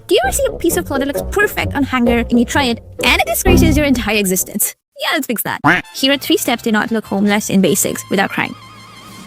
Do you ever see a piece of cloth that looks perfect on hanger and you try it and it disgraces your entire existence? Yeah, let's fix that. Here are 3 steps to not look homeless in basics without crying.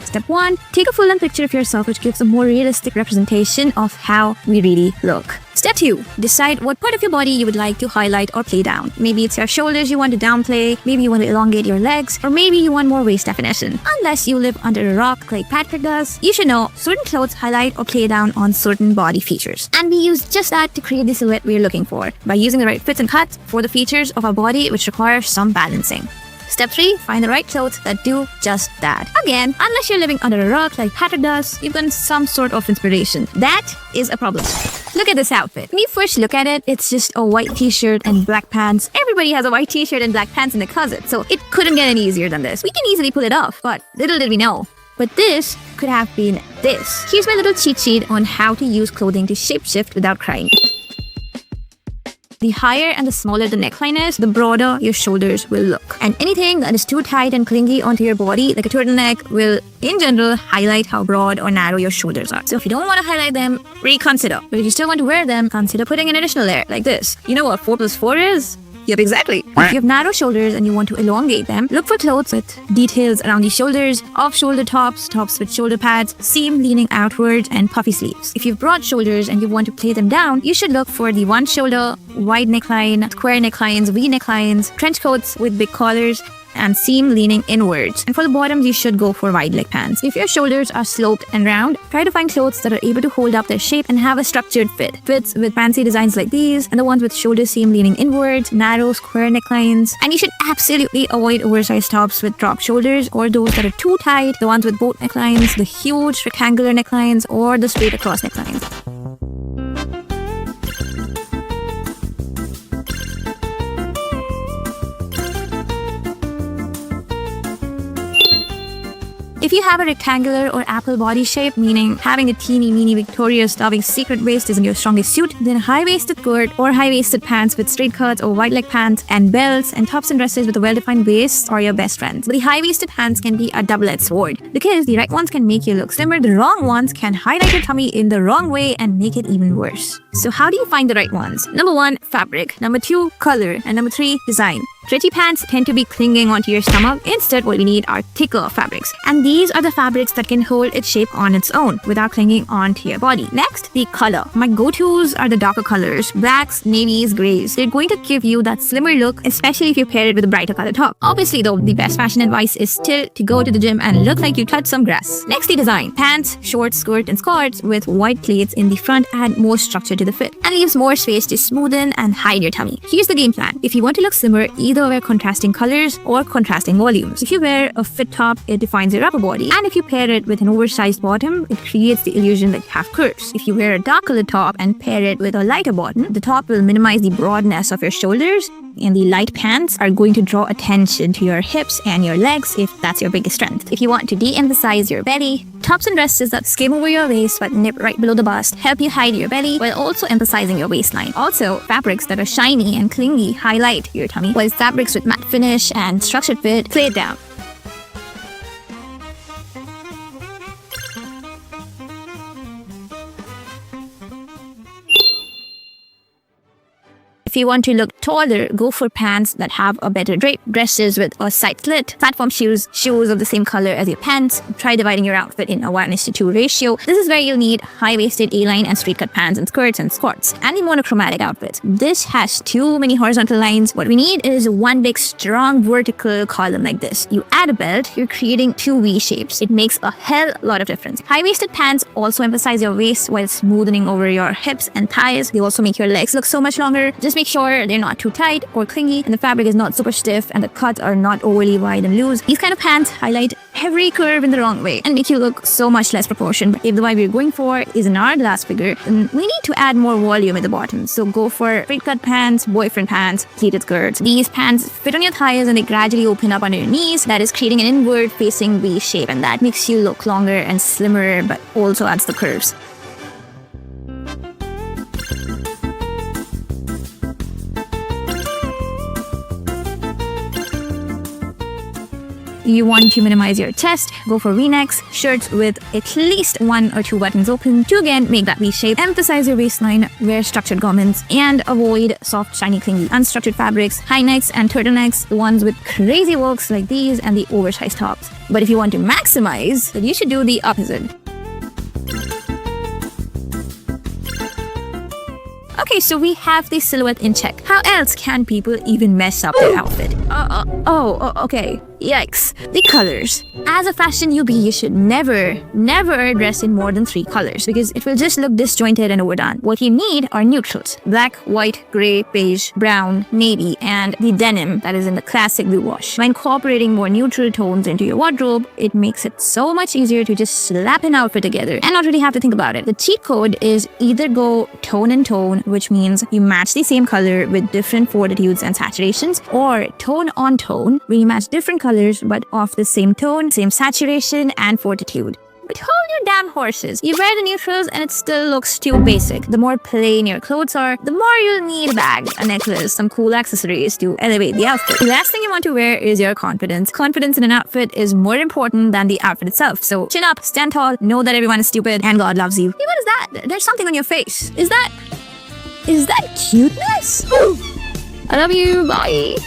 Step 1. Take a full-on picture of yourself which gives a more realistic representation of how we really look. Step 2. Decide what part of your body you would like to highlight or play down. Maybe it's your shoulders you want to downplay, maybe you want to elongate your legs, or maybe you want more waist definition. Unless you live under a rock like Patrick does, you should know certain clothes highlight or play down on certain body features. And we use just that to create the silhouette we're looking for, by using the right fits and cuts for the features of our body which require some balancing. Step 3. Find the right clothes that do just that. Again, unless you're living under a rock like Patrick does, you've gotten some sort of inspiration. That is a problem. Look at this outfit. When you first look at it, it's just a white t-shirt and black pants. Everybody has a white t-shirt and black pants in the closet, so it couldn't get any easier than this. We can easily pull it off, but little did we know. But this could have been this. Here's my little cheat sheet on how to use clothing to shapeshift without crying. The higher and the smaller the neckline is, the broader your shoulders will look. And anything that is too tight and clingy onto your body, like a turtleneck, will in general highlight how broad or narrow your shoulders are. So if you don't want to highlight them, reconsider. But if you still want to wear them, consider putting an additional layer like this. You know what 4 + 4 is? Yep, exactly. If you have narrow shoulders and you want to elongate them, look for clothes with details around the shoulders, off-shoulder tops, tops with shoulder pads, seam leaning outward, and puffy sleeves. If you have broad shoulders and you want to play them down, you should look for the one shoulder, wide neckline, square necklines, V necklines, trench coats with big collars, and seam leaning inwards. And for the bottoms, you should go for wide leg pants. If your shoulders are sloped and round, try to find clothes that are able to hold up their shape and have a structured fit. Fits with fancy designs like these, and the ones with shoulder seam leaning inwards, narrow square necklines. And you should absolutely avoid oversized tops with drop shoulders, or those that are too tight, the ones with boat necklines, the huge rectangular necklines, or the straight across necklines. If you have a rectangular or apple body shape, meaning having a teeny meeny Victoria's Starving Secret waist isn't your strongest suit, then high-waisted skirt or high-waisted pants with straight cuts or wide leg pants and belts and tops and dresses with a well-defined waist are your best friends. But the high-waisted pants can be a double-edged sword, because the right ones can make you look slimmer, the wrong ones can highlight your tummy in the wrong way and make it even worse. So how do you find the right ones? Number 1, fabric. Number 2, color. And number 3, design. Stretchy pants tend to be clinging onto your stomach. Instead, what we need are thicker fabrics. And these are the fabrics that can hold its shape on its own without clinging onto your body. Next, the color. My go-tos are the darker colors, blacks, navies, grays. They're going to give you that slimmer look, especially if you pair it with a brighter color top. Obviously though, the best fashion advice is still to go to the gym and look like you touched some grass. Next, the design. Pants, shorts, skirt, and skirts with white pleats in the front add more structure to the fit and leaves more space to smoothen and hide your tummy. Here's the game plan. If you want to look slimmer, either wear contrasting colors or contrasting volumes. If you wear a fit top, it defines your upper body. And if you pair it with an oversized bottom, it creates the illusion that you have curves. If you wear a dark colored top and pair it with a lighter bottom, the top will minimize the broadness of your shoulders, and the light pants are going to draw attention to your hips and your legs if that's your biggest strength. If you want to de-emphasize your belly, tops and dresses that skim over your waist but nip right below the bust help you hide your belly while also emphasizing your waistline. Also, fabrics that are shiny and clingy highlight your tummy, while fabrics with matte finish and structured fit play it down. If you want to look taller, go for pants that have a better drape, dresses with a side slit, platform shoes of the same color as your pants. Try dividing your outfit in a 1:2 ratio. This is where you'll need high-waisted A-line and straight-cut pants and skirts and squats, and the monochromatic outfit. This has too many horizontal lines. What we need is one big, strong vertical column like this. You add a belt, you're creating 2 V shapes. It makes a hell lot of difference. High-waisted pants also emphasize your waist while smoothing over your hips and thighs. They also make your legs look so much longer. Just make sure they're not too tight or clingy and the fabric is not super stiff and the cuts are not overly wide and loose. These kind of pants highlight every curve in the wrong way and make you look so much less proportioned. But if the vibe you're going for is an hourglass figure, then we need to add more volume at the bottom. So go for straight cut pants, boyfriend pants, pleated skirts. These pants fit on your thighs and they gradually open up under your knees. That is creating an inward facing V shape, and that makes you look longer and slimmer but also adds the curves. You want to minimize your chest, go for V-necks, shirts with at least 1 or 2 buttons open to again make that V shape. Emphasize your waistline, wear structured garments, and avoid soft, shiny, clingy, unstructured fabrics, high necks and turtlenecks, the ones with crazy works like these, and the oversized tops. But if you want to maximize, then you should do the opposite. Okay, so we have the silhouette in check. How else can people even mess up their outfit? Okay. Yikes. The colors. As a fashion newbie, you should never dress in more than 3 colors because it will just look disjointed and overdone. What you need are neutrals. Black, white, grey, beige, brown, navy, and the denim that is in the classic blue wash. By incorporating more neutral tones into your wardrobe, it makes it so much easier to just slap an outfit together and not really have to think about it. The cheat code is either go tone and tone, which means you match the same color with different fortitudes and saturations, or tone on tone, where you match different colors but of the same tone, same saturation and fortitude. But hold your damn horses. You wear the neutrals and it still looks too basic. The more plain your clothes are, the more you'll need a bag, a necklace, some cool accessories to elevate the outfit. The last thing you want to wear is your confidence. Confidence in an outfit is more important than the outfit itself. So chin up, stand tall, know that everyone is stupid and God loves you. Hey, what is that? There's something on your face. Is that cuteness? I love you. Bye.